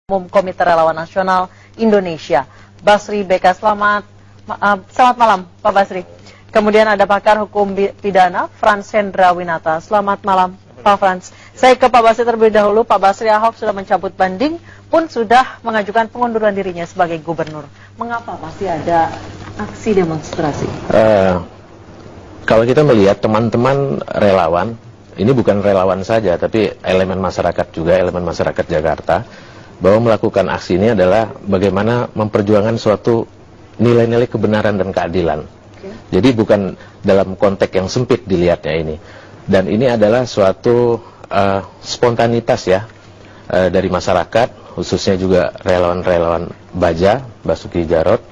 Umum Komite Relawan Nasional Indonesia, Basri Beka. Selamat malam, Pak Basri. Kemudian ada pakar hukum pidana, Frans Hendra Winata. Selamat malam, Pak Frans. Saya ke Pak Basri terlebih dahulu. Pak Basri, Ahok sudah mencabut banding, pun sudah mengajukan pengunduran dirinya sebagai gubernur. Mengapa masih ada aksi demonstrasi? Kalau kita melihat teman-teman relawan, ini bukan relawan saja, tapi elemen masyarakat juga, elemen masyarakat Jakarta, bahwa melakukan aksi ini adalah bagaimana memperjuangkan suatu nilai-nilai kebenaran dan keadilan. Jadi bukan dalam konteks yang sempit dilihatnya ini. Dan ini adalah suatu spontanitas ya dari masyarakat, khususnya juga relawan-relawan Baja, Basuki Jarot,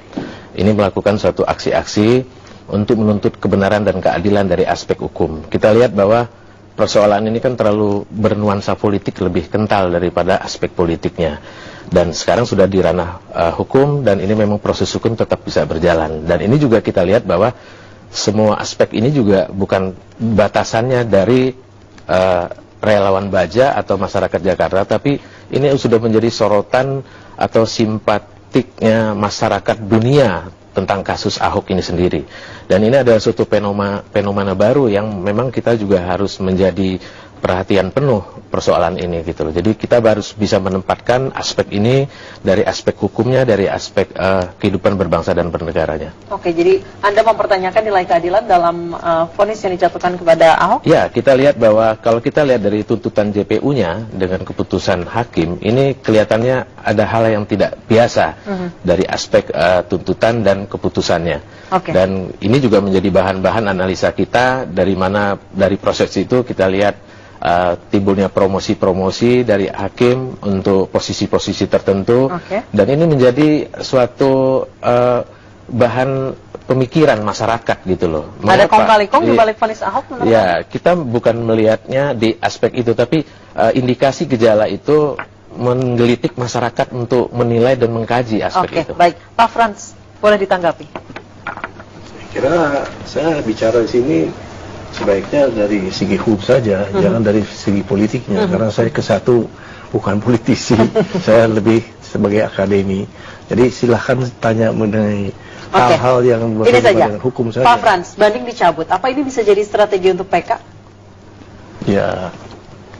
ini melakukan suatu aksi-aksi untuk menuntut kebenaran dan keadilan dari aspek hukum. Kita lihat bahwa persoalan ini kan terlalu bernuansa politik, lebih kental daripada aspek politiknya. Dan sekarang sudah di ranah hukum, dan ini memang proses hukum tetap bisa berjalan. Dan ini juga kita lihat bahwa semua aspek ini juga bukan batasannya dari relawan Baja atau masyarakat Jakarta, tapi ini sudah menjadi sorotan atau simpatiknya masyarakat dunia tentang kasus Ahok ini sendiri. Dan ini adalah suatu fenomena baru yang memang kita juga harus menjadi perhatian penuh persoalan ini gitu loh. Jadi kita harus bisa menempatkan aspek ini dari aspek hukumnya, dari aspek kehidupan berbangsa dan bernegaranya. Oke, jadi Anda mempertanyakan nilai keadilan dalam vonis yang dijatuhkan kepada Ahok? Ya, kita lihat bahwa kalau kita lihat dari tuntutan JPU-nya dengan keputusan hakim, ini kelihatannya ada hal yang tidak biasa dari aspek tuntutan dan keputusannya. Dan ini juga menjadi bahan-bahan analisa kita, dari mana dari proses itu kita lihat timbulnya promosi-promosi dari hakim untuk posisi-posisi tertentu, dan ini menjadi suatu bahan pemikiran masyarakat gitu loh. Ada kong kali kong di balik vonis Ahok? Ya, kita bukan melihatnya di aspek itu, tapi indikasi gejala itu menggelitik masyarakat untuk menilai dan mengkaji aspek itu. Baik, Pak Frans, boleh ditanggapi? Saya bicara di sini sebaiknya dari segi hukum saja, jangan dari segi politiknya, karena saya kesatu bukan politisi, saya lebih sebagai akademi. Jadi silahkan tanya mengenai hal-hal yang berkaitan dengan hukum saja. Pak Frans, banding dicabut, apa ini bisa jadi strategi untuk PK? Ya,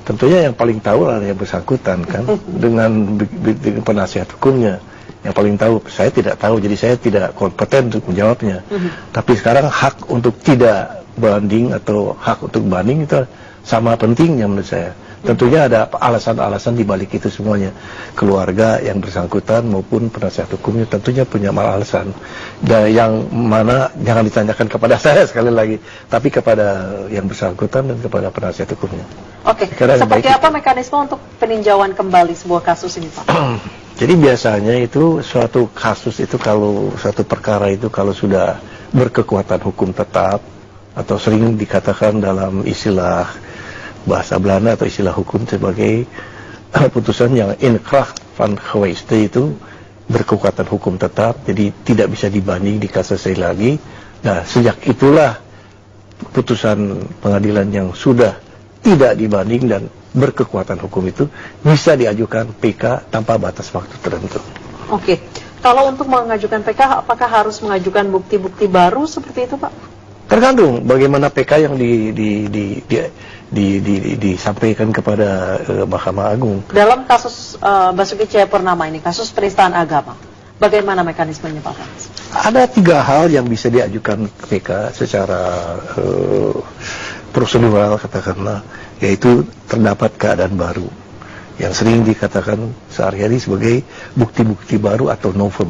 tentunya yang paling tahu adalah yang bersangkutan kan, dengan penasihat hukumnya. Yang paling tahu, saya tidak tahu, jadi saya tidak kompeten untuk menjawabnya. Tapi sekarang hak untuk tidak banding atau hak untuk banding itu sama pentingnya menurut saya. Tentunya ada alasan-alasan di balik itu semuanya. Keluarga yang bersangkutan maupun penasihat hukumnya tentunya punya alasan. Dan yang mana jangan ditanyakan kepada saya sekali lagi, tapi kepada yang bersangkutan dan kepada penasihat hukumnya. Seperti apa mekanisme untuk peninjauan kembali sebuah kasus ini, Pak? Jadi biasanya itu suatu kasus itu, kalau suatu perkara itu kalau sudah berkekuatan hukum tetap, atau sering dikatakan dalam istilah bahasa Belanda atau istilah hukum sebagai putusan yang inkracht van geweest, itu berkekuatan hukum tetap, jadi tidak bisa dibanding, dikasasi lagi. Nah, sejak itulah putusan pengadilan yang sudah tidak dibanding dan berkekuatan hukum itu bisa diajukan PK tanpa batas waktu tertentu. Kalau untuk mengajukan PK, apakah harus mengajukan bukti-bukti baru seperti itu, Pak? Tergantung bagaimana PK yang disampaikan kepada Mahkamah Agung. Dalam kasus Basuki Cahayapurnama ini, kasus penistaan agama, bagaimana mekanismenya, Pak Frans? Ada 3 hal yang bisa diajukan PK secara prosedural katakanlah, yaitu terdapat keadaan baru yang sering dikatakan sehari-hari sebagai bukti-bukti baru atau novum.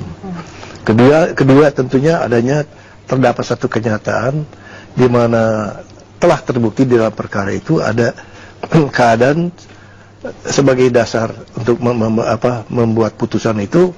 Kedua tentunya adanya terdapat satu kenyataan di mana telah terbukti di dalam perkara itu ada keadaan sebagai dasar untuk membuat putusan itu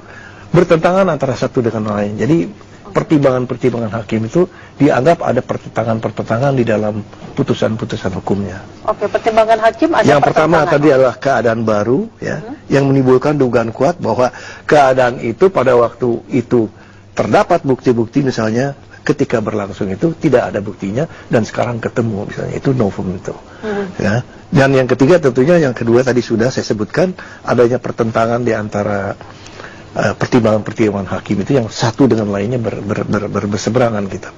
bertentangan antara satu dengan lain. Jadi pertimbangan-pertimbangan hakim itu dianggap ada pertentangan di dalam putusan-putusan hukumnya. Pertimbangan hakim ada. Yang pertama tadi adalah keadaan baru, ya, yang menimbulkan dugaan kuat bahwa keadaan itu pada waktu itu terdapat bukti-bukti, misalnya ketika berlangsung itu tidak ada buktinya dan sekarang ketemu misalnya, itu novum itu. Ya. Dan yang ketiga tentunya yang kedua tadi sudah saya sebutkan, adanya pertentangan di antara pertimbangan-pertimbangan hakim itu yang satu dengan lainnya berseberangan gitu.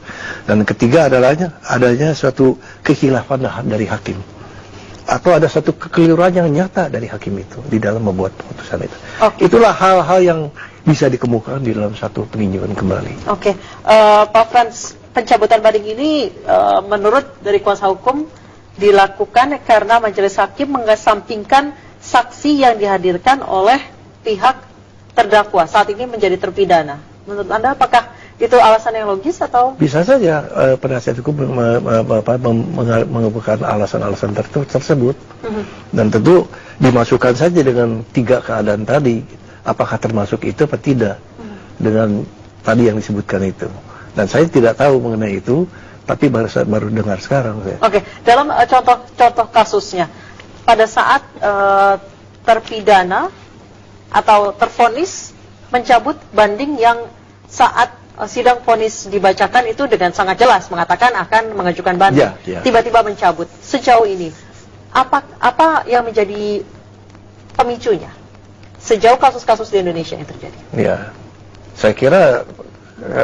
Dan ketiga adanya suatu kekhilafan dari hakim, atau ada satu kekeliruan yang nyata dari hakim itu di dalam membuat putusan itu. Itulah hal-hal yang bisa dikemukakan di dalam satu peninjauan kembali. Pak Frans, pencabutan banding ini menurut dari kuasa hukum dilakukan karena majelis hakim mengesampingkan saksi yang dihadirkan oleh pihak terdakwa saat ini menjadi terpidana. Menurut Anda apakah itu alasan yang logis atau? Bisa saja penasihat hukum mengemukakan alasan-alasan tersebut. Dan tentu dimasukkan saja dengan 3 keadaan tadi. Apakah termasuk itu atau tidak dengan tadi yang disebutkan itu. Dan saya tidak tahu mengenai itu, tapi baru dengar sekarang. Dalam contoh kasusnya, pada saat terpidana atau tervonis mencabut banding yang saat sidang vonis dibacakan itu dengan sangat jelas mengatakan akan mengajukan banding, tiba-tiba mencabut. Sejauh ini apa yang menjadi pemicunya sejauh kasus-kasus di Indonesia yang terjadi? Ya, saya kira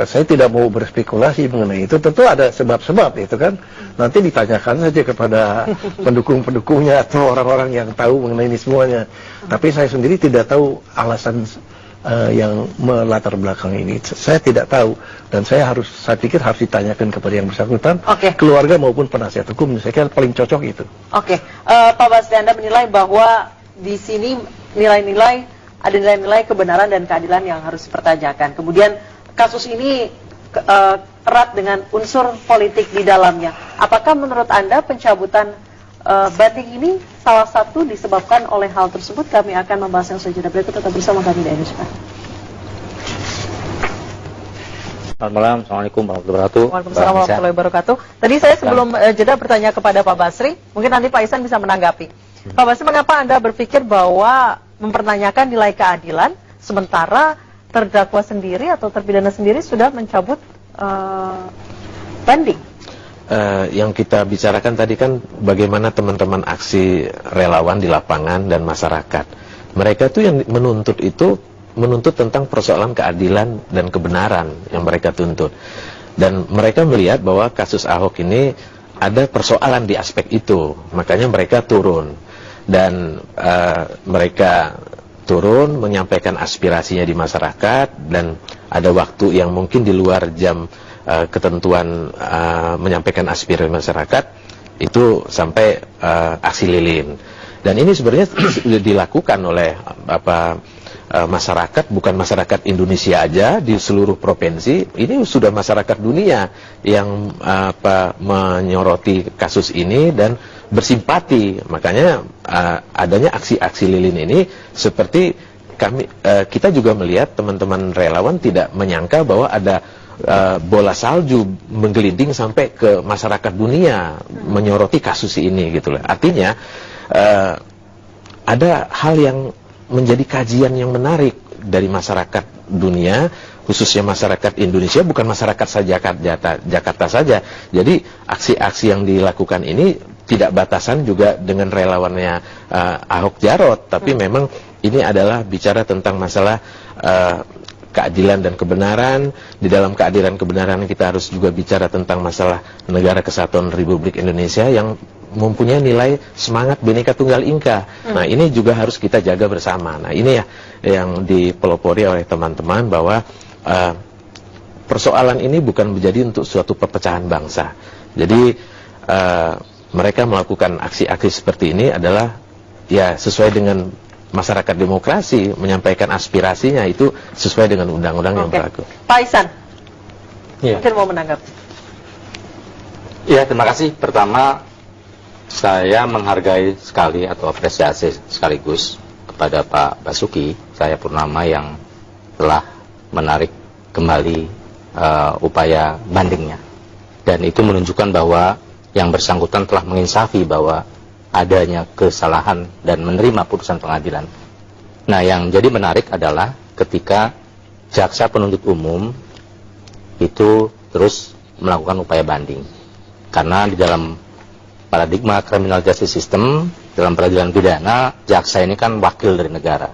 saya tidak mau berspekulasi mengenai itu. Tentu ada sebab-sebab itu kan. Nanti ditanyakan saja kepada pendukung-pendukungnya atau orang-orang yang tahu mengenai ini semuanya. Tapi saya sendiri tidak tahu alasan yang melatar belakang ini. Saya tidak tahu, dan saya pikir harus ditanyakan kepada yang bersangkutan, keluarga maupun penasihat hukum. Saya kira paling cocok itu. Pak Basri, Anda menilai bahwa di sini ada nilai-nilai kebenaran dan keadilan yang harus dipertanyakan. Kemudian kasus ini erat dengan unsur politik di dalamnya. Apakah menurut Anda pencabutan banding ini salah satu disebabkan oleh hal tersebut? Kami akan membahas yang selanjutnya. Berikut tetap bersama kami di Indonesia. Selamat malam, Assalamualaikum warahmatullahi wabarakatuh. Waalaikumsalam warahmatullahi wabarakatuh. Tadi saya sebelum jeda bertanya kepada Pak Basri, mungkin nanti Pak Ihsan bisa menanggapi. Pak Basri, mengapa Anda berpikir bahwa mempertanyakan nilai keadilan sementara terdakwa sendiri atau terpidana sendiri sudah mencabut banding? Yang kita bicarakan tadi kan bagaimana teman-teman aksi relawan di lapangan dan masyarakat. Mereka tuh yang menuntut tentang persoalan keadilan dan kebenaran yang mereka tuntut. Dan mereka melihat bahwa kasus Ahok ini ada persoalan di aspek itu. Makanya mereka turun. Dan mereka turun menyampaikan aspirasinya di masyarakat, dan ada waktu yang mungkin di luar jam ketentuan menyampaikan aspirasi masyarakat itu sampai aksi lilin. Dan ini sebenarnya sudah dilakukan oleh masyarakat, bukan masyarakat Indonesia aja di seluruh provinsi. Ini sudah masyarakat dunia yang menyoroti kasus ini dan bersimpati. Makanya adanya aksi-aksi lilin ini seperti kita juga melihat teman-teman relawan tidak menyangka bahwa ada bola salju menggelinding sampai ke masyarakat dunia menyoroti kasus ini gitu loh. Artinya ada hal yang menjadi kajian yang menarik dari masyarakat dunia, khususnya masyarakat Indonesia, bukan masyarakat saja Jakarta saja. Jadi aksi-aksi yang dilakukan ini tidak batasan juga dengan relawannya Ahok Jarot, tapi memang ini adalah bicara tentang masalah keadilan dan kebenaran. Di dalam keadilan kebenaran kita harus juga bicara tentang masalah negara kesatuan Republik Indonesia yang mempunyai nilai semangat Bhinneka Tunggal Ika. Nah, ini juga harus kita jaga bersama. Nah, ini ya yang dipelopori oleh teman-teman bahwa persoalan ini bukan menjadi untuk suatu perpecahan bangsa. Jadi mereka melakukan aksi-aksi seperti ini adalah ya sesuai dengan masyarakat demokrasi, menyampaikan aspirasinya itu sesuai dengan undang-undang yang berlaku. Pak Ihsan, mungkin mau menanggapi. Ya, terima kasih. Pertama, saya menghargai sekali atau apresiasi sekaligus kepada Pak Basuki Cahayapurnama yang telah menarik kembali upaya bandingnya. Dan itu menunjukkan bahwa yang bersangkutan telah menginsafi bahwa adanya kesalahan dan menerima putusan pengadilan. Nah, yang jadi menarik adalah ketika jaksa penuntut umum itu terus melakukan upaya banding. Karena di dalam paradigma criminal justice system, dalam peradilan pidana, jaksa ini kan wakil dari negara,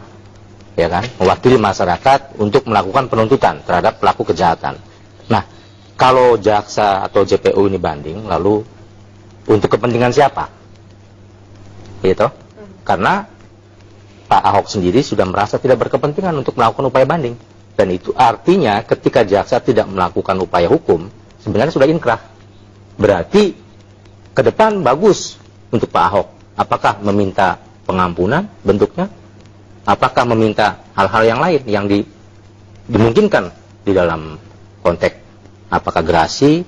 ya kan, mewakili masyarakat untuk melakukan penuntutan terhadap pelaku kejahatan. Nah, kalau jaksa atau JPU ini banding, lalu untuk kepentingan siapa? Gitu. Karena Pak Ahok sendiri sudah merasa tidak berkepentingan untuk melakukan upaya banding, dan itu artinya ketika jaksa tidak melakukan upaya hukum, sebenarnya sudah inkrah. Berarti ke depan bagus untuk Pak Ahok. Apakah meminta pengampunan bentuknya? Apakah meminta hal-hal yang lain yang dimungkinkan di dalam konteks apakah gerasi,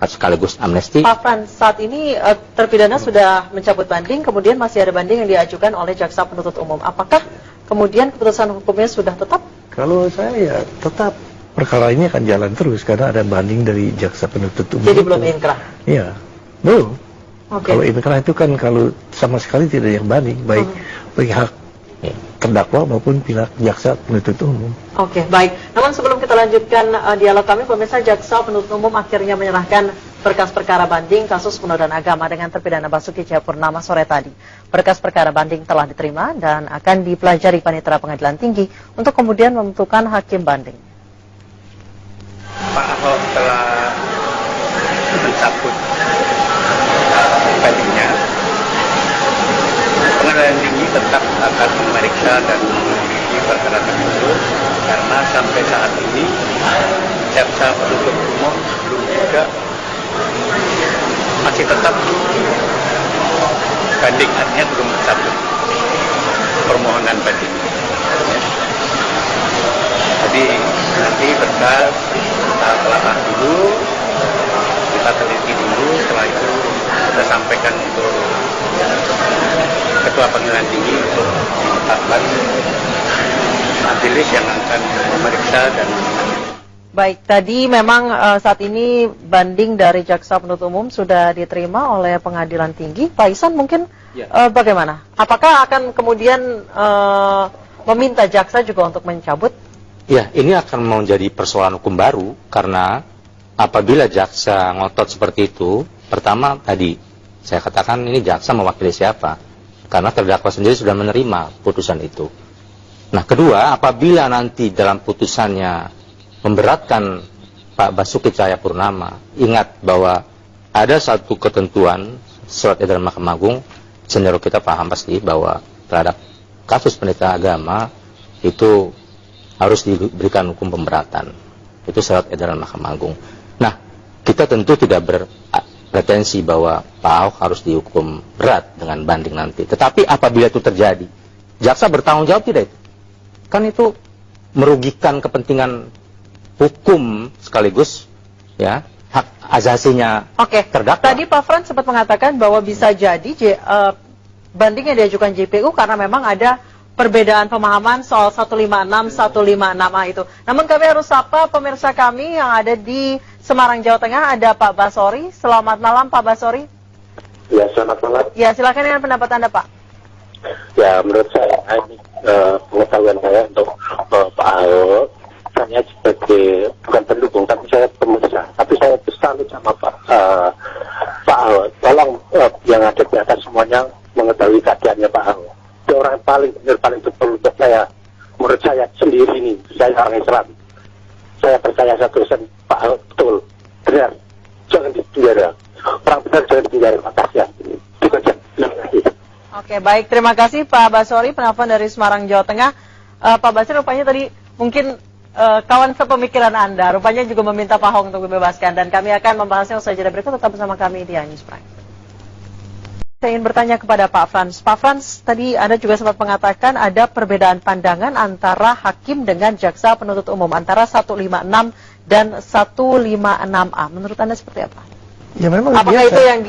sekaligus amnesti? Pak Frans, saat ini terpidana sudah mencabut banding, kemudian masih ada banding yang diajukan oleh jaksa penuntut umum. Apakah kemudian keputusan hukumnya sudah tetap? Kalau saya ya tetap perkara ini akan jalan terus karena ada banding dari jaksa penuntut umum. Jadi belum inkrah? Iya, belum. Kalau inkrah itu kan kalau sama sekali tidak ada yang banding, baik pihak terdakwa maupun pihak jaksa penuntut umum. Oke, baik. Namun sebelum kita lanjutkan dialog kami, pemirsa, jaksa penuntut umum akhirnya menyerahkan berkas perkara banding kasus penodaan agama dengan terpidana Basuki Cahayapurnama sore tadi. Berkas perkara banding telah diterima dan akan dipelajari Panitera Pengadilan Tinggi untuk kemudian menentukan hakim banding. Pak Ahok telah mencabut bandingnya. Pengadilan Tinggi tetap akan memeriksa dan meneliti perkara tersebut karena sampai saat ini jaksa penuntut umum belum juga masih tetap banding, artinya belum mencabut permohonan banding. Jadi nanti berkas kita telah dulu, kita teliti dulu, setelah itu kita sampaikan untuk Ketua Pengadilan Tinggi untuk ditetapkan majelis yang akan memeriksa dan. Baik, tadi memang saat ini banding dari jaksa penuntut umum sudah diterima oleh Pengadilan Tinggi. Pak Ihsan mungkin bagaimana? Apakah akan kemudian meminta jaksa juga untuk mencabut? Ya, ini akan menjadi persoalan hukum baru karena apabila jaksa ngotot seperti itu, pertama tadi saya katakan ini jaksa mewakili siapa? Karena terdakwa sendiri sudah menerima putusan itu. Nah, kedua, apabila nanti dalam putusannya memberatkan Pak Basuki Cahayapurnama, ingat bahwa ada satu ketentuan surat edaran Mahkamah Agung, senior kita paham pasti bahwa terhadap kasus penista agama itu harus diberikan hukum pemberatan. Itu surat edaran Mahkamah Agung. Nah, kita tentu tidak berpretensi bahwa Pak Ahok harus dihukum berat dengan banding nanti. Tetapi apabila itu terjadi, jaksa bertanggung jawab tidak itu? Kan itu merugikan kepentingan hukum sekaligus ya hak azasinya terdakwa. Tadi Pak Frans sempat mengatakan bahwa bisa jadi banding yang diajukan JPU karena memang ada perbedaan pemahaman soal 156-156A itu. Namun kami harus sapa pemirsa kami yang ada di Semarang, Jawa Tengah. Ada Pak Basori. Selamat malam Pak Basori. Ya, selamat malam. Ya, silakan dengan pendapat Anda Pak. Ya, menurut saya ini pengetahuan saya untuk Pak Ahok, saya sebagai bukan pendukung, tapi saya pemirsa. Tapi saya salut sama Pak Ahok. Tolong yang ada di atas semuanya mengetahui keadaannya Pak Ahok. Itu orang yang paling benar, paling betul untuk saya. Menurut saya sendiri ini, saya orang Islam. Saya percaya 100% Pak Ahok betul, benar. Jangan dipenjara. Orang benar jangan dipenjara. Makasih ya. Itu saja. Terima kasih. Oke, baik. Terima kasih Pak Basori, penelpon dari Semarang, Jawa Tengah. Pak Basri rupanya tadi mungkin kawan sepemikiran Anda, rupanya juga meminta Pak Ahok untuk dibebaskan. Dan kami akan membahasnya usai jeda berikut. Tetap bersama kami di News Prime. Saya ingin bertanya kepada Pak Frans. Pak Frans, tadi Anda juga sempat mengatakan ada perbedaan pandangan antara hakim dengan jaksa penuntut umum, antara 156 dan 156A. Menurut Anda seperti apa? Ya memang apakah biasa. itu yang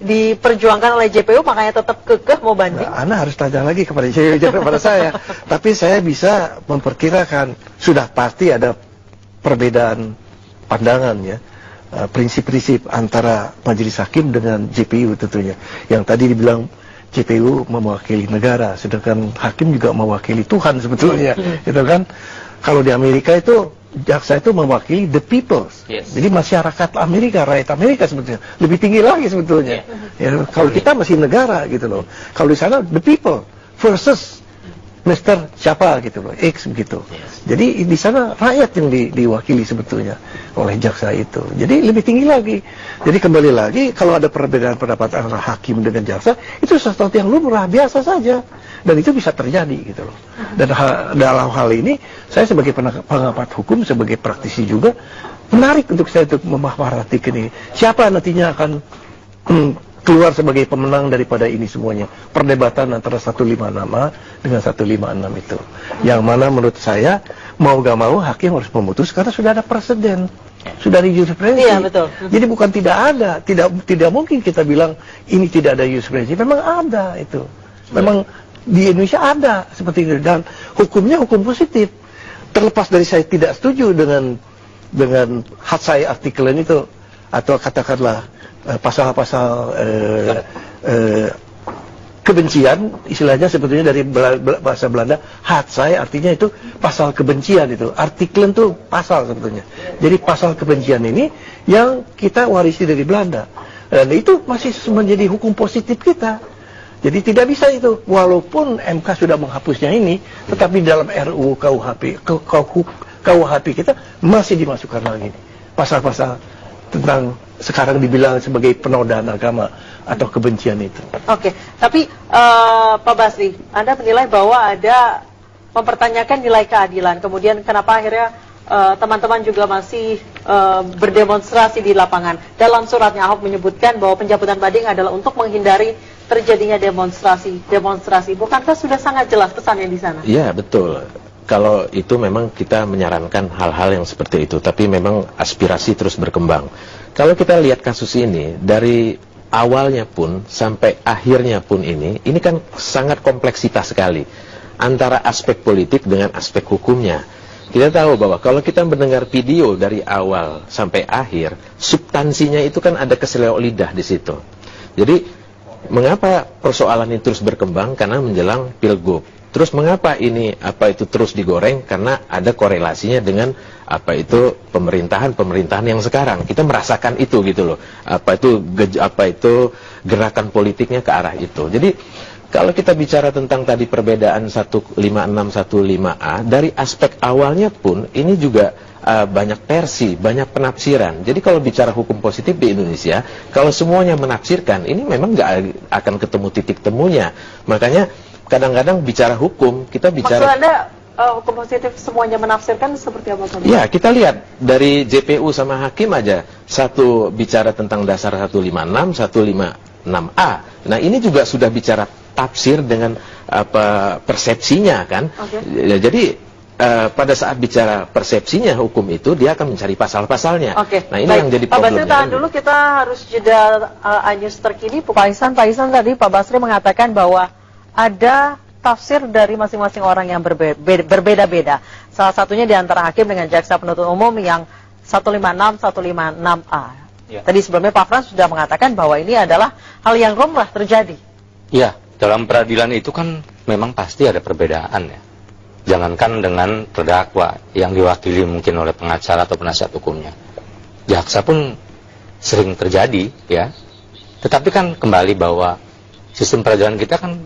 diperjuangkan oleh JPU, makanya tetap kekeh mau banding? Nah, Anda harus tanya lagi kepada saya. Tapi saya bisa memperkirakan, sudah pasti ada perbedaan pandangan ya. Prinsip-prinsip antara majelis hakim dengan JPU tentunya. Yang tadi dibilang JPU mewakili negara, sedangkan hakim juga mewakili Tuhan sebetulnya, gitu kan? Kalau di Amerika itu jaksa itu mewakili the people. Yes. Jadi masyarakat Amerika, rakyat Amerika sebetulnya. Lebih tinggi lagi sebetulnya. Ya, kalau kita masih negara gitu loh. Kalau di sana the people versus Mr. siapa gitu loh, X begitu. Jadi di sana rakyat yang diwakili sebetulnya oleh jaksa itu. Jadi lebih tinggi lagi. Jadi kembali lagi, kalau ada perbedaan pendapat antara hakim dengan jaksa, itu sesuatu yang lumrah, biasa saja. Dan itu bisa terjadi gitu loh. Dan dalam hal ini, saya sebagai pengamat hukum, sebagai praktisi juga, menarik untuk saya untuk memperhatikan ini. Siapa nantinya akan keluar sebagai pemenang daripada ini semuanya. Perdebatan antara 156A dengan 156 itu. Yang mana menurut saya, mau gak mau hakim harus memutus karena sudah ada presiden. Sudah ada jurisprudensi. Iya, betul. Jadi bukan tidak ada. Tidak mungkin kita bilang ini tidak ada jurisprudensi. Memang ada itu. Memang di Indonesia ada seperti itu. Dan hukumnya hukum positif. Terlepas dari saya tidak setuju dengan hatsai artikelan itu. Atau katakanlah pasal-pasal kebencian, istilahnya sebetulnya dari bahasa Belanda, hatsai artinya itu pasal kebencian itu. Artiklen itu pasal sebetulnya. Jadi pasal kebencian ini yang kita warisi dari Belanda. Dan itu masih menjadi hukum positif kita. Jadi tidak bisa itu, walaupun MK sudah menghapusnya ini, tetapi dalam RUU KUHP kita masih dimasukkan lagi pasal-pasal tentang sekarang dibilang sebagai penodaan agama atau kebencian itu. Oke, tapi Pak Basri, Anda menilai bahwa ada mempertanyakan nilai keadilan. Kemudian kenapa akhirnya teman-teman juga masih berdemonstrasi di lapangan. Dalam suratnya Ahok menyebutkan bahwa pencabutan banding adalah untuk menghindari terjadinya demonstrasi. Bukankah sudah sangat jelas pesannya di sana? Iya, betul. Kalau itu memang kita menyarankan hal-hal yang seperti itu, tapi memang aspirasi terus berkembang. Kalau kita lihat kasus ini, dari awalnya pun sampai akhirnya pun ini kan sangat kompleksitas sekali. Antara aspek politik dengan aspek hukumnya. Kita tahu bahwa kalau kita mendengar video dari awal sampai akhir, substansinya itu kan ada keseleo lidah di situ. Jadi, mengapa persoalan ini terus berkembang? Karena menjelang Pilgub. Terus mengapa ini itu terus digoreng? Karena ada korelasinya dengan pemerintahan yang sekarang. Kita merasakan itu gitu loh. Gerakan politiknya ke arah itu. Jadi kalau kita bicara tentang tadi perbedaan 156 15A, dari aspek awalnya pun ini juga banyak versi, banyak penafsiran. Jadi kalau bicara hukum positif di Indonesia, kalau semuanya menafsirkan, ini memang nggak akan ketemu titik temunya. Makanya kadang-kadang bicara hukum, kita bicara... Maksud Anda hukum positif semuanya menafsirkan seperti apa? Ya, kita lihat dari JPU sama hakim aja. Satu bicara tentang dasar 156, 156A. Nah, ini juga sudah bicara tafsir dengan persepsinya kan. Okay. Jadi pada saat bicara persepsinya hukum itu, dia akan mencari pasal-pasalnya. Oke. Nah, ini yang jadi problemnya. Pak Basri, tahan dulu, kita harus jeda news terkini. Pak Ihsan tadi Pak Basri mengatakan bahwa ada tafsir dari masing-masing orang yang berbeda-beda. Salah satunya di antara hakim dengan jaksa penuntut umum yang 156, 156A. Ya. Tadi sebelumnya Pak Frans sudah mengatakan bahwa ini adalah hal yang lumrah terjadi. Iya, dalam peradilan itu kan memang pasti ada perbedaan ya. Jangankan dengan terdakwa yang diwakili mungkin oleh pengacara atau penasihat hukumnya. Jaksa pun sering terjadi ya. Tetapi kan kembali bahwa sistem peradilan kita kan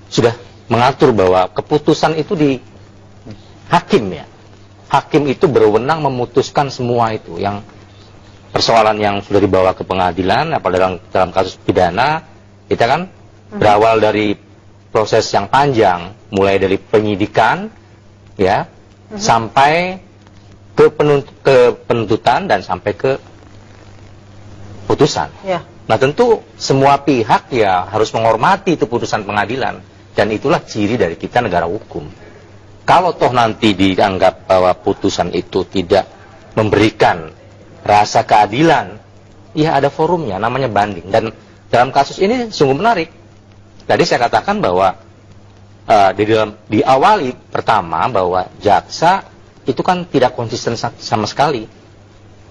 sudah mengatur bahwa keputusan itu di hakim ya. Hakim itu berwenang memutuskan semua itu. Yang persoalan yang sudah dibawa ke pengadilan, apalagi dalam kasus pidana, kita kan berawal dari proses yang panjang, mulai dari penyidikan ya, sampai ke penuntutan dan sampai ke putusan. Ya. Nah, tentu semua pihak ya harus menghormati itu putusan pengadilan. Dan itulah ciri dari kita negara hukum. Kalau toh nanti dianggap bahwa putusan itu tidak memberikan rasa keadilan, ya ada forumnya, namanya banding. Dan dalam kasus ini sungguh menarik. Tadi saya katakan bahwa diawali pertama bahwa jaksa itu kan tidak konsisten sama sekali.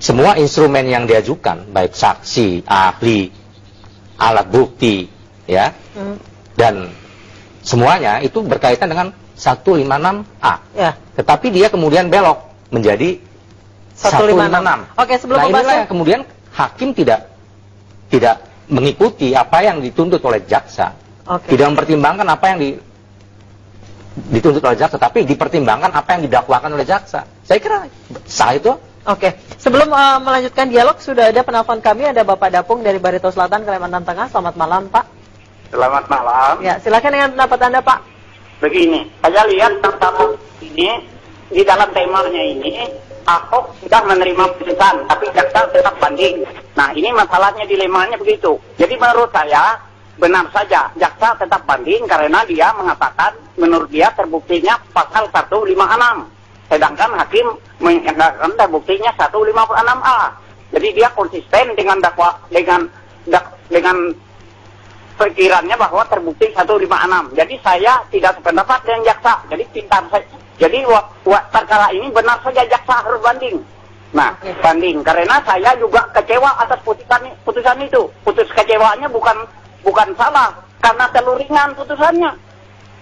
Semua instrumen yang diajukan, baik saksi, ahli, alat bukti, ya, dan semuanya itu berkaitan dengan 156A. Ya. Tetapi dia kemudian belok menjadi 156. Oke, sebelum nah, membahasnya, inilah kemudian hakim tidak mengikuti apa yang dituntut oleh jaksa. Oke. Tidak mempertimbangkan apa yang dituntut oleh jaksa, tapi dipertimbangkan apa yang didakwakan oleh jaksa. Saya kira sah itu. Oke, sebelum melanjutkan dialog, sudah ada penelpon kami, ada Bapak Dapung dari Barito Selatan, Kalimantan Tengah. Selamat malam, Pak. Selamat malam. Ya, silakan dengan pendapat Anda, Pak. Begini, saya lihat pertama ini di dalam temanya ini Ahok sudah menerima putusan, tapi jaksa tetap banding. Nah, ini masalahnya, dilemanya begitu. Jadi menurut saya benar saja jaksa tetap banding karena dia mengatakan menurut dia terbuktinya pasal 156. Sedangkan hakim mengatakan terbuktinya 156A. Jadi dia konsisten dengan dengan pikirannya bahwa terbukti 156. Jadi saya tidak sependapat dengan jaksa. Jadi pintar saya. Jadi perkara ini benar saja jaksa harus banding. Nah, banding karena saya juga kecewa atas putusan itu. Putus kecewanya bukan salah karena terlalu ringan putusannya.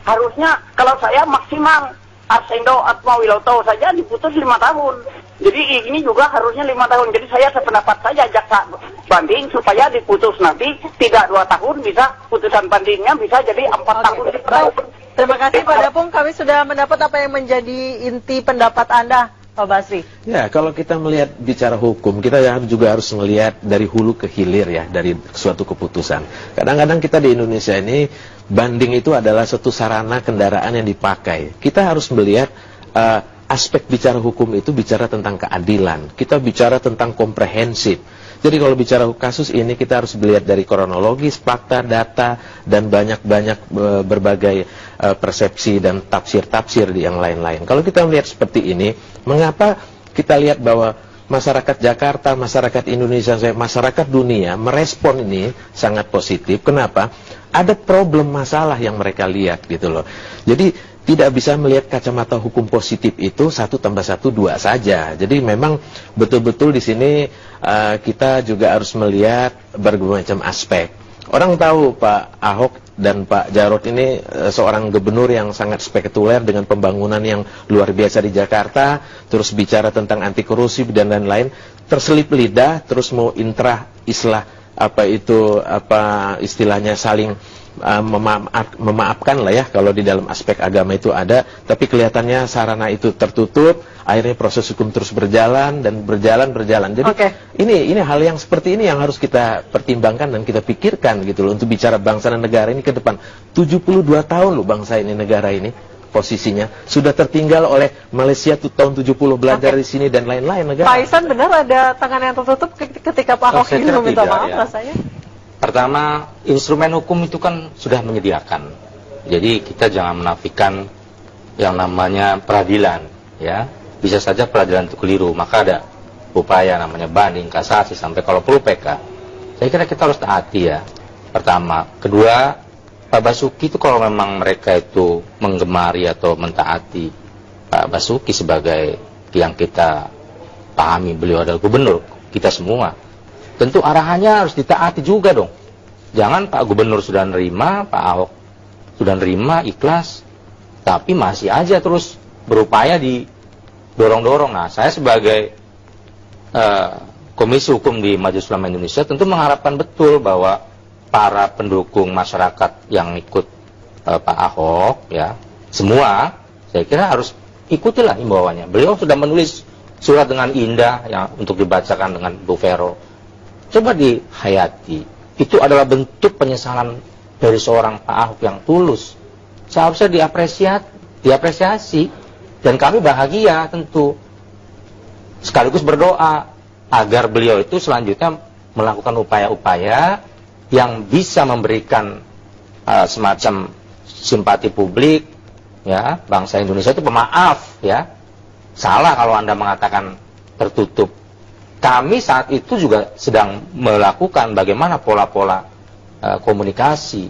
Harusnya kalau saya maksimal Arsendo Atmawiloto saja diputus 5 tahun. Jadi ini juga harusnya 5 tahun. Jadi saya sependapat saja jaksa banding supaya diputus nanti tidak 2 tahun, bisa putusan bandingnya bisa jadi 4 tahun. Terima kasih Pak Dapung, kami sudah mendapat apa yang menjadi inti pendapat Anda, Pak Basri. Ya, kalau kita melihat bicara hukum, kita juga harus melihat dari hulu ke hilir ya, dari suatu keputusan. Kadang-kadang kita di Indonesia ini, banding itu adalah suatu sarana kendaraan yang dipakai. Kita harus melihat aspek bicara hukum itu bicara tentang keadilan. Kita bicara tentang komprehensif. Jadi kalau bicara kasus ini kita harus melihat dari kronologis, fakta, data, dan banyak-banyak berbagai persepsi dan tafsir-tafsir yang lain-lain. Kalau kita melihat seperti ini, mengapa kita lihat bahwa masyarakat Jakarta, masyarakat Indonesia, masyarakat dunia merespon ini sangat positif. Kenapa? Ada problem masalah yang mereka lihat gitu loh. Jadi tidak bisa melihat kacamata hukum positif itu 1 tambah 1 2 saja. Jadi memang betul-betul di sini kita juga harus melihat berbagai macam aspek. Orang tahu Pak Ahok dan Pak Jarot ini seorang gubernur yang sangat spektakuler dengan pembangunan yang luar biasa di Jakarta, terus bicara tentang anti korupsi dan lain-lain, terselip lidah, terus mau islah apa istilahnya saling memaafkan lah ya, kalau di dalam aspek agama itu ada, tapi kelihatannya sarana itu tertutup, akhirnya proses hukum terus berjalan dan berjalan. Jadi ini hal yang seperti ini yang harus kita pertimbangkan dan kita pikirkan gitu loh, untuk bicara bangsa dan negara ini ke depan. 72 tahun loh bangsa ini, negara ini posisinya sudah tertinggal oleh Malaysia tuh tahun 70 belajar di sini dan lain-lain negara. Pak Isan, benar ada tangan yang tertutup ketika Pak Ahok ini meminta maaf rasanya? Pertama, instrumen hukum itu kan sudah menyediakan. Jadi kita jangan menafikan yang namanya peradilan, ya. Bisa saja peradilan itu keliru, maka ada upaya namanya banding, kasasi, sampai kalau perlu PK. Saya kira kita harus taati ya. Pertama, kedua, Pak Basuki itu kalau memang mereka itu menggemari atau mentaati Pak Basuki sebagai yang kita pahami beliau adalah gubernur kita semua, tentu arahannya harus ditaati juga dong. Jangan Pak Gubernur sudah nerima, Pak Ahok sudah nerima, ikhlas, tapi masih aja terus berupaya didorong-dorong. Nah, saya sebagai Komisi Hukum di Majelis Ulama Indonesia tentu mengharapkan betul bahwa para pendukung masyarakat yang ikut Pak Ahok, ya, semua, saya kira harus ikutilah himbauannya. Beliau sudah menulis surat dengan indah yang untuk dibacakan dengan Bu Vero. Coba dihayati. Itu adalah bentuk penyesalan dari seorang Pak Ahok yang tulus. Seharusnya diapresiasi. Dan kami bahagia tentu. Sekaligus berdoa agar beliau itu selanjutnya melakukan upaya-upaya yang bisa memberikan semacam simpati publik, ya, bangsa Indonesia itu pemaaf, ya. Salah kalau Anda mengatakan tertutup. Kami saat itu juga sedang melakukan bagaimana pola-pola komunikasi.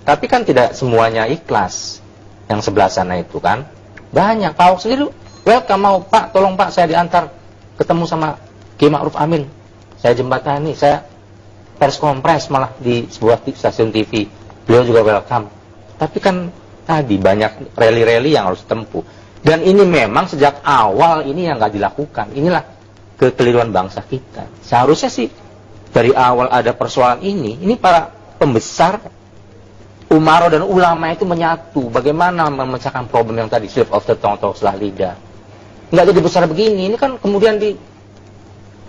Tapi kan tidak semuanya ikhlas. Yang sebelah sana itu kan banyak. Pak Ahok sendiri welcome, mau Pak, tolong Pak saya diantar ketemu sama Ki Ma'ruf Amin. Saya jembatani, saya pers kompres malah di sebuah stasiun TV. Beliau juga welcome. Tapi kan tadi banyak rally-rally yang harus tempuh. Dan ini memang sejak awal ini yang nggak dilakukan. Inilah kekeliruan bangsa kita. Seharusnya sih dari awal ada persoalan ini para pembesar, umaro dan ulama itu menyatu. Bagaimana memecahkan problem yang tadi, slip of the tongue, selah lidah. Nggak jadi besar begini. Ini kan kemudian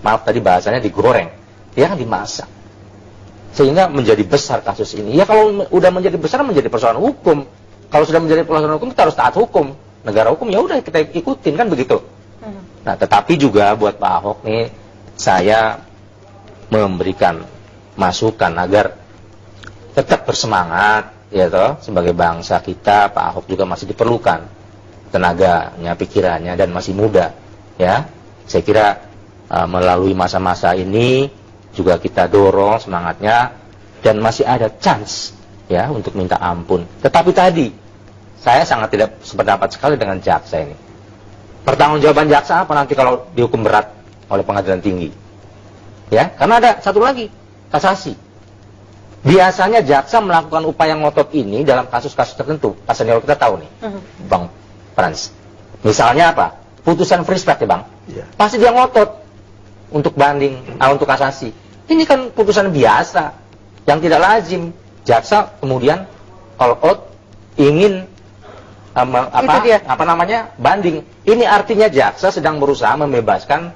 maaf tadi bahasanya digoreng, ya kan dimasak. Sehingga menjadi besar kasus ini. Ya kalau udah menjadi besar menjadi persoalan hukum. Kalau sudah menjadi persoalan hukum kita harus taat hukum. Negara hukum ya udah kita ikutin kan begitu. Nah, tetapi juga buat Pak Ahok nih saya memberikan masukan agar tetap bersemangat ya toh, sebagai bangsa kita. Pak Ahok juga masih diperlukan tenaganya, pikirannya, dan masih muda ya. Saya kira melalui masa-masa ini juga kita dorong semangatnya dan masih ada chance ya untuk minta ampun. Tetapi tadi saya sangat tidak sependapat sekali dengan jaksa ini. Pertanggungjawaban jaksa apa nanti kalau dihukum berat oleh pengadilan tinggi? Ya, karena ada satu lagi, kasasi. Biasanya jaksa melakukan upaya ngotot ini dalam kasus-kasus tertentu. Pak Senior kita tahu nih, Bang Frans. Misalnya apa? Putusan free spread ya Bang. Ya. Pasti dia ngotot untuk banding, untuk kasasi. Ini kan putusan biasa yang tidak lazim. Jaksa kemudian all out ingin banding. Ini artinya jaksa sedang berusaha membebaskan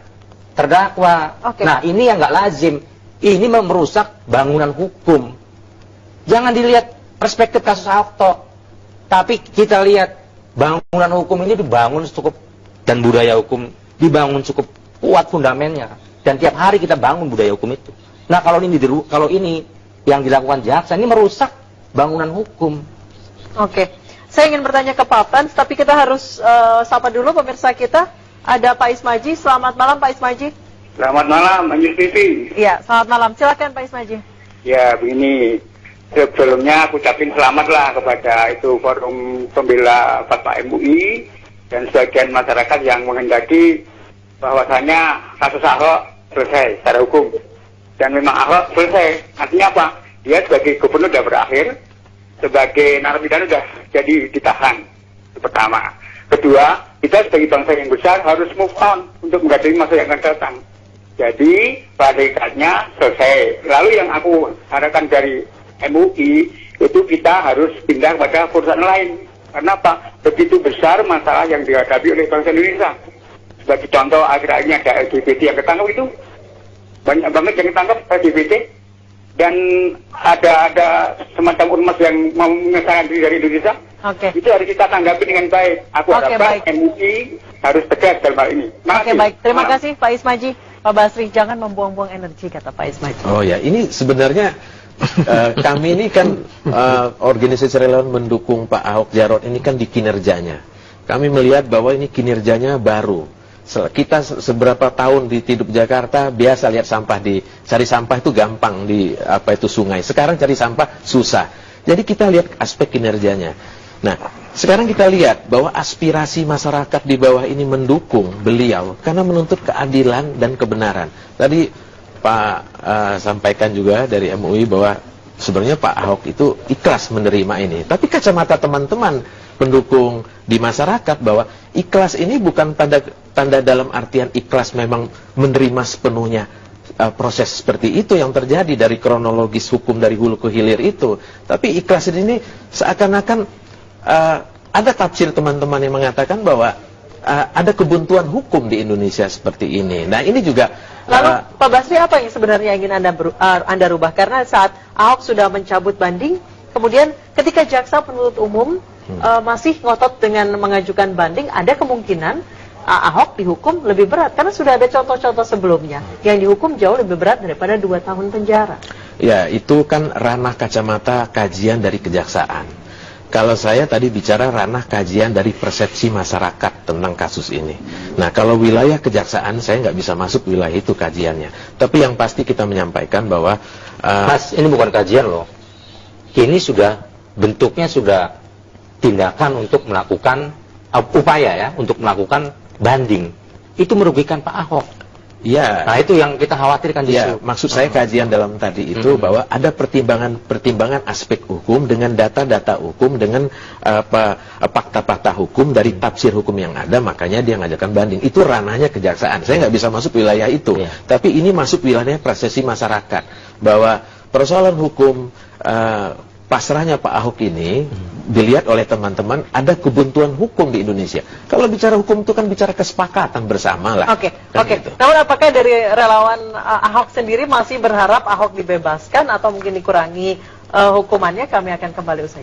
terdakwa. Nah, ini yang nggak lazim. Ini merusak bangunan hukum. Jangan dilihat perspektif kasus Ahok, tapi kita lihat bangunan hukum ini dibangun cukup, dan budaya hukum dibangun cukup kuat fundamennya. Dan tiap hari kita bangun budaya hukum itu. Nah, kalau ini yang dilakukan jaksa ini merusak bangunan hukum. Oke. Saya ingin bertanya ke Pak Frans, tapi kita harus sapa dulu pemirsa kita. Ada Pak Ismaji. Selamat malam Pak Ismaji. Selamat malam, Anjur TV. Iya, selamat malam. Silakan Pak Ismaji. Ya, begini. Sebelumnya aku ucapin selamatlah kepada itu Forum Pembela Fatwa MUI dan sebagian masyarakat yang menghendaki bahwasanya kasus Ahok selesai secara hukum. Dan memang Ahok selesai. Artinya apa? Dia sebagai gubernur sudah berakhir. Sebagai narapidana sudah jadi ditahan. Itu pertama. Kedua, kita sebagai bangsa yang besar harus move on untuk menghadapi masa yang akan datang. Jadi, predikatnya selesai. Lalu yang aku harapkan dari MUI, itu kita harus pindah pada perusahaan lain. Karena apa? Begitu besar masalah yang dihadapi oleh bangsa Indonesia. Sebagai contoh, akhir-akhir ini ada LGBT yang ketangkap itu. Banyak banget yang ketangkap LGBT. Dan ada semacam ormas yang mau mengesahkan diri dari Indonesia. Itu harus kita tanggapi dengan baik. Aku harapkan MUI harus tegas dalam hal ini. Baik. Terima kasih Pak Ismaji. Pak Basri, jangan membuang-buang energi, kata Pak Ismaji. Oh ya, ini sebenarnya kami ini kan organisasi relawan mendukung Pak Ahok Jarot ini kan di kinerjanya. Kami melihat bahwa ini kinerjanya baru. Kita seberapa tahun di hidup Jakarta biasa lihat cari sampah itu gampang di sungai. Sekarang cari sampah susah. Jadi kita lihat aspek kinerjanya. Nah, sekarang kita lihat bahwa aspirasi masyarakat di bawah ini mendukung beliau karena menuntut keadilan dan kebenaran. Tadi Pak sampaikan juga dari MUI bahwa sebenarnya Pak Ahok itu ikhlas menerima ini. Tapi kacamata teman-teman pendukung di masyarakat bahwa ikhlas ini bukan tanda dalam artian ikhlas memang menerima sepenuhnya proses seperti itu yang terjadi dari kronologis hukum dari hulu ke hilir itu. Tapi ikhlas ini seakan-akan ada tafsir teman-teman yang mengatakan bahwa ada kebuntuan hukum di Indonesia seperti ini. Nah, ini juga Lalu Pak Basri, apa yang sebenarnya ingin Anda rubah? Karena saat Ahok sudah mencabut banding, kemudian ketika jaksa penuntut umum masih ngotot dengan mengajukan banding, ada kemungkinan Ahok dihukum lebih berat karena sudah ada contoh-contoh sebelumnya yang dihukum jauh lebih berat daripada 2 tahun penjara. Ya, itu kan ranah kacamata kajian dari kejaksaan. Kalau saya tadi bicara ranah kajian dari persepsi masyarakat tentang kasus ini. Nah, kalau wilayah kejaksaan saya nggak bisa masuk wilayah itu kajiannya. Tapi yang pasti kita menyampaikan bahwa Mas, ini bukan kajian loh. Ini bentuknya sudah tindakan untuk melakukan upaya ya untuk melakukan banding. Itu merugikan Pak Ahok. Iya. Nah itu yang kita khawatirkan Ya, justru. maksud saya kajian dalam tadi itu bahwa ada pertimbangan aspek hukum dengan data-data hukum dengan fakta-fakta hukum dari tafsir hukum yang ada, makanya dia ngajarkan banding. Itu ranahnya kejaksaan. Saya nggak bisa masuk wilayah itu. Iya. Tapi ini masuk wilayahnya persepsi masyarakat bahwa persoalan hukum pasrahnya Pak Ahok ini dilihat oleh teman-teman ada kebuntuan hukum di Indonesia. Kalau bicara hukum itu kan bicara kesepakatan bersama lah. Oke. Kan gitu. Namun apakah dari relawan Ahok sendiri masih berharap Ahok dibebaskan atau mungkin dikurangi hukumannya? Kami akan kembali usai.